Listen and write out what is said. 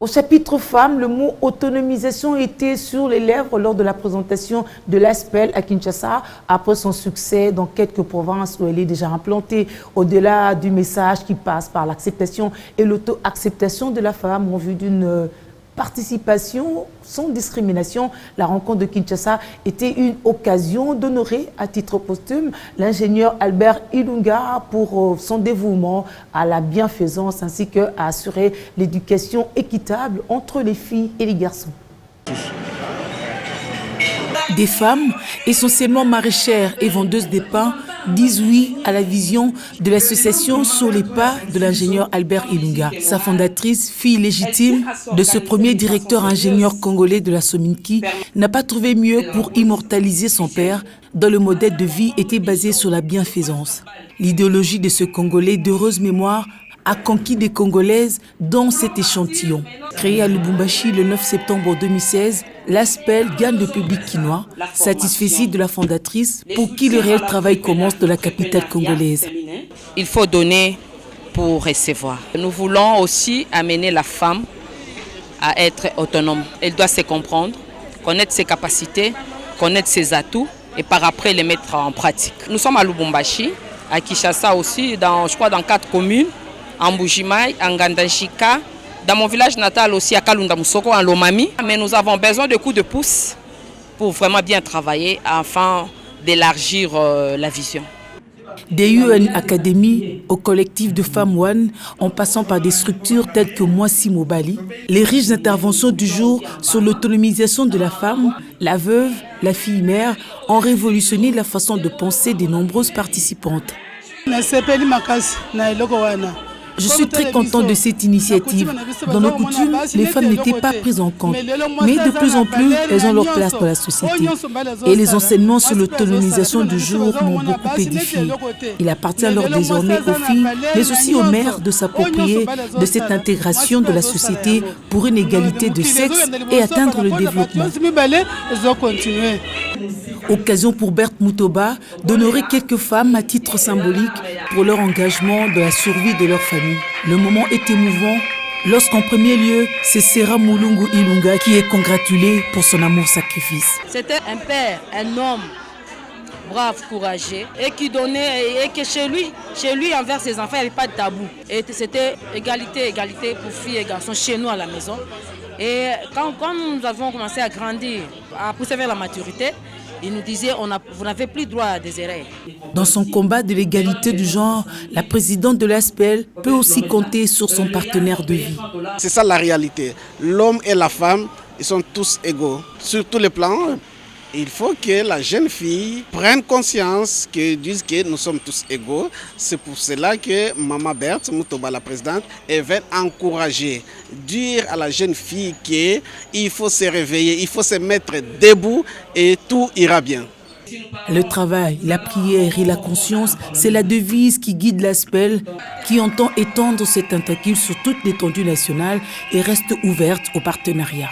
Au chapitre femmes, le mot autonomisation était sur les lèvres lors de la présentation de l'ASPEL à Kinshasa, après son succès dans quelques provinces où elle est déjà implantée. Au-delà du message qui passe par l'acceptation et l'auto-acceptation de la femme en vue d'une participation sans discrimination, la rencontre de Kinshasa était une occasion d'honorer à titre posthume l'ingénieur Albert Ilunga pour son dévouement à la bienfaisance ainsi qu'à assurer l'éducation équitable entre les filles et les garçons. Des femmes, essentiellement maraîchères et vendeuses de pain, disent oui à la vision de l'association sur les pas de l'ingénieur Albert Ilunga. Sa fondatrice, fille légitime de ce premier directeur ingénieur congolais de la Sominki, n'a pas trouvé mieux pour immortaliser son père, dont le modèle de vie était basé sur la bienfaisance. L'idéologie de ce Congolais d'heureuse mémoire a conquis des Congolaises dans cet échantillon. Créé à Lubumbashi le 9 septembre 2016, l'ASPEL gagne le public quinois, satisfait de la fondatrice pour qui le réel travail commence de la capitale congolaise. Il faut donner pour recevoir. Nous voulons aussi amener la femme à être autonome. Elle doit se comprendre, connaître ses capacités, connaître ses atouts et par après les mettre en pratique. Nous sommes à Lubumbashi, à Kinshasa aussi, je crois dans 4 communes. En Mbujimai, en Gandanchika, dans mon village natal aussi à Kalunda Musoko, en Lomami. Mais nous avons besoin de coups de pouce pour vraiment bien travailler afin d'élargir la vision. Des UN Academy au collectif de Femmes One, en passant par des structures telles que Mwasi Mobali, les riches interventions du jour sur l'autonomisation de la femme, la veuve, la fille mère, ont révolutionné la façon de penser des nombreuses participantes. Je suis très contente de cette initiative. Dans nos coutumes, les femmes n'étaient pas prises en compte. Mais de plus en plus, elles ont leur place dans la société. Et les enseignements sur l'autonomisation du jour m'ont beaucoup édifié. Il appartient alors désormais aux filles, mais aussi aux mères de s'approprier de cette intégration de la société pour une égalité de sexe et atteindre le développement. Occasion pour Berthe Mutoba d'honorer quelques femmes à titre symbolique pour leur engagement dans la survie de leur famille. Le moment est émouvant lorsqu'en premier lieu, c'est Sera Mulungu Ilunga qui est congratulé pour son amour-sacrifice. C'était un père, un homme brave, courageux et qui donnait, et que chez lui envers ses enfants, il n'y avait pas de tabou. Et c'était égalité pour filles et garçons chez nous à la maison. Et quand nous avons commencé à grandir, à pousser vers la maturité, il nous disait, vous n'avez plus droit à des erreurs. Dans son combat de l'égalité du genre, la présidente de l'ASPEL peut aussi compter sur son partenaire de vie. C'est ça la réalité. L'homme et la femme, ils sont tous égaux. Sur tous les plans, il faut que la jeune fille prenne conscience, dise que nous sommes tous égaux. C'est pour cela que Maman Berthe Mutoba, la présidente, veut encourager, dire à la jeune fille qu'il faut se réveiller, il faut se mettre debout et tout ira bien. Le travail, la prière et la conscience, c'est la devise qui guide l'ASPEL, qui entend étendre cette tentacule sur toute l'étendue nationale et reste ouverte au partenariat.